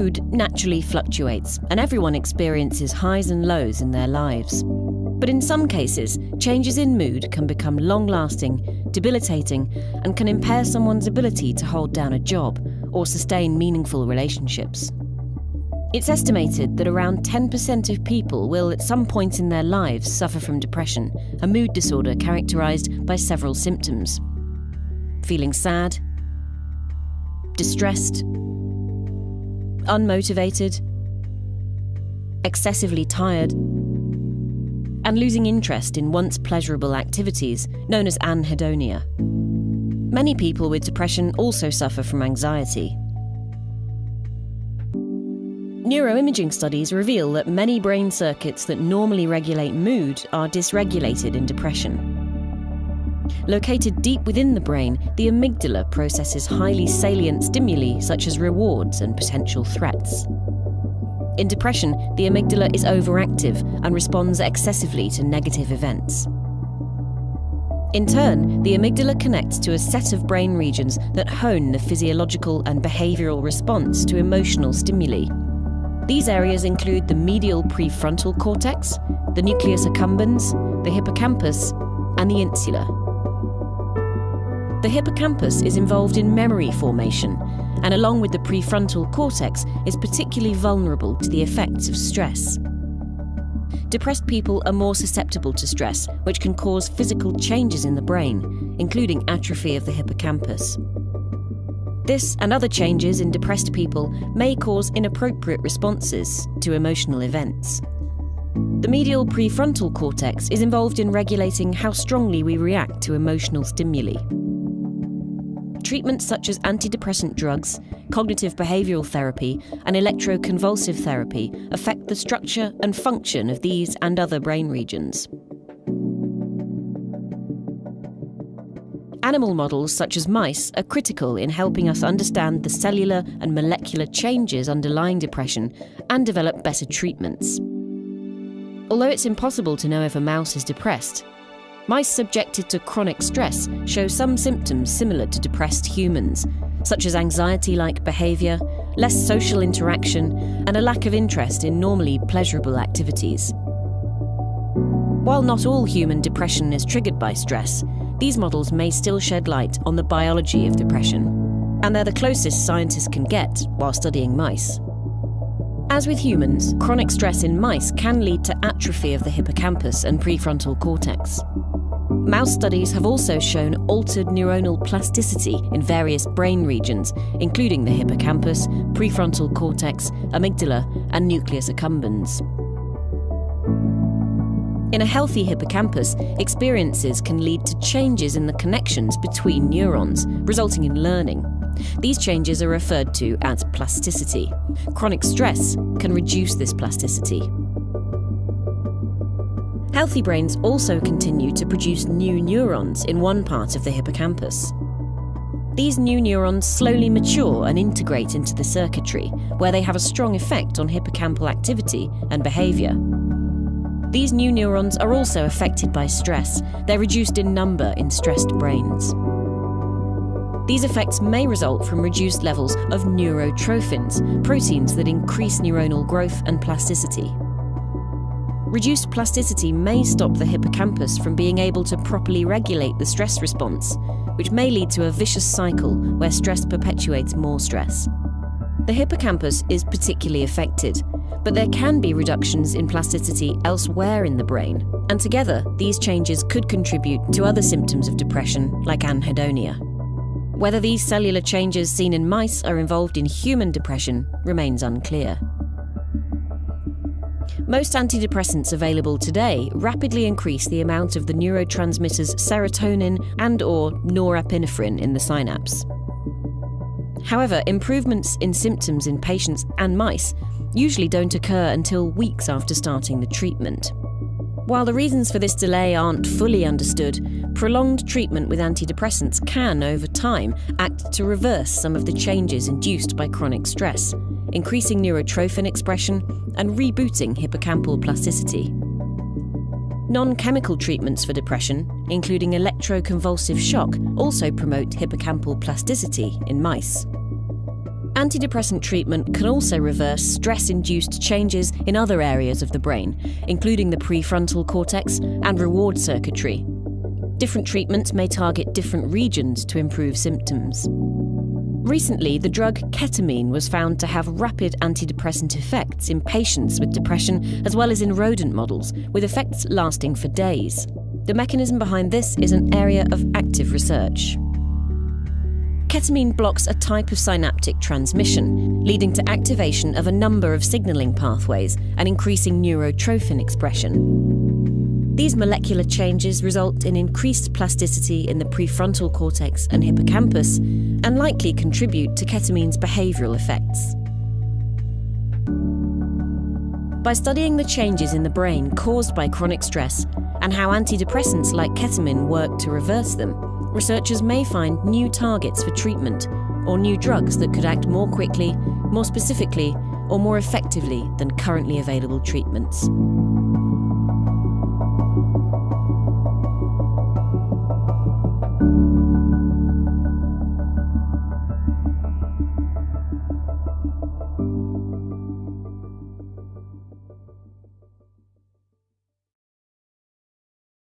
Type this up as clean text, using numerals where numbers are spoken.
Mood naturally fluctuates, and everyone experiences highs and lows in their lives. But in some cases, changes in mood can become long-lasting, debilitating, and can impair someone's ability to hold down a job or sustain meaningful relationships. It's estimated that around 10% of people will at some point in their lives suffer from depression, a mood disorder characterized by several symptoms. Feeling sad, distressed, unmotivated, excessively tired, and losing interest in once pleasurable activities known as anhedonia. Many people with depression also suffer from anxiety. Neuroimaging studies reveal that many brain circuits that normally regulate mood are dysregulated in depression. Located deep within the brain, the amygdala processes highly salient stimuli such as rewards and potential threats. In depression, the amygdala is overactive and responds excessively to negative events. In turn, the amygdala connects to a set of brain regions that hone the physiological and behavioral response to emotional stimuli. These areas include the medial prefrontal cortex, the nucleus accumbens, the hippocampus, and the insula. The hippocampus is involved in memory formation, and along with the prefrontal cortex, is particularly vulnerable to the effects of stress. Depressed people are more susceptible to stress, which can cause physical changes in the brain, including atrophy of the hippocampus. This and other changes in depressed people may cause inappropriate responses to emotional events. The medial prefrontal cortex is involved in regulating how strongly we react to emotional stimuli. Treatments such as antidepressant drugs, cognitive behavioral therapy, and electroconvulsive therapy affect the structure and function of these and other brain regions. Animal models such as mice are critical in helping us understand the cellular and molecular changes underlying depression and develop better treatments. Although it's impossible to know if a mouse is depressed, mice subjected to chronic stress show some symptoms similar to depressed humans, such as anxiety-like behaviour, less social interaction, and a lack of interest in normally pleasurable activities. While not all human depression is triggered by stress, these models may still shed light on the biology of depression, and they're the closest scientists can get while studying mice. As with humans, chronic stress in mice can lead to atrophy of the hippocampus and prefrontal cortex. Mouse studies have also shown altered neuronal plasticity in various brain regions, including the hippocampus, prefrontal cortex, amygdala, and nucleus accumbens. In a healthy hippocampus, experiences can lead to changes in the connections between neurons, resulting in learning. These changes are referred to as plasticity. Chronic stress can reduce this plasticity. Healthy brains also continue to produce new neurons in one part of the hippocampus. These new neurons slowly mature and integrate into the circuitry, where they have a strong effect on hippocampal activity and behaviour. These new neurons are also affected by stress. They're reduced in number in stressed brains. These effects may result from reduced levels of neurotrophins, proteins that increase neuronal growth and plasticity. Reduced plasticity may stop the hippocampus from being able to properly regulate the stress response, which may lead to a vicious cycle where stress perpetuates more stress. The hippocampus is particularly affected, but there can be reductions in plasticity elsewhere in the brain, and together these changes could contribute to other symptoms of depression like anhedonia. Whether these cellular changes seen in mice are involved in human depression remains unclear. Most antidepressants available today rapidly increase the amount of the neurotransmitters serotonin and/or norepinephrine in the synapse. However, improvements in symptoms in patients and mice usually don't occur until weeks after starting the treatment. While the reasons for this delay aren't fully understood, prolonged treatment with antidepressants can, over time, act to reverse some of the changes induced by chronic stress, increasing neurotrophin expression and rebooting hippocampal plasticity. Non-chemical treatments for depression, including electroconvulsive shock, also promote hippocampal plasticity in mice. Antidepressant treatment can also reverse stress-induced changes in other areas of the brain, including the prefrontal cortex and reward circuitry. Different treatments may target different regions to improve symptoms. Recently, the drug ketamine was found to have rapid antidepressant effects in patients with depression as well as in rodent models, with effects lasting for days. The mechanism behind this is an area of active research. Ketamine blocks a type of synaptic transmission, leading to activation of a number of signaling pathways and increasing neurotrophin expression. These molecular changes result in increased plasticity in the prefrontal cortex and hippocampus and likely contribute to ketamine's behavioural effects. By studying the changes in the brain caused by chronic stress and how antidepressants like ketamine work to reverse them, researchers may find new targets for treatment or new drugs that could act more quickly, more specifically, or more effectively than currently available treatments.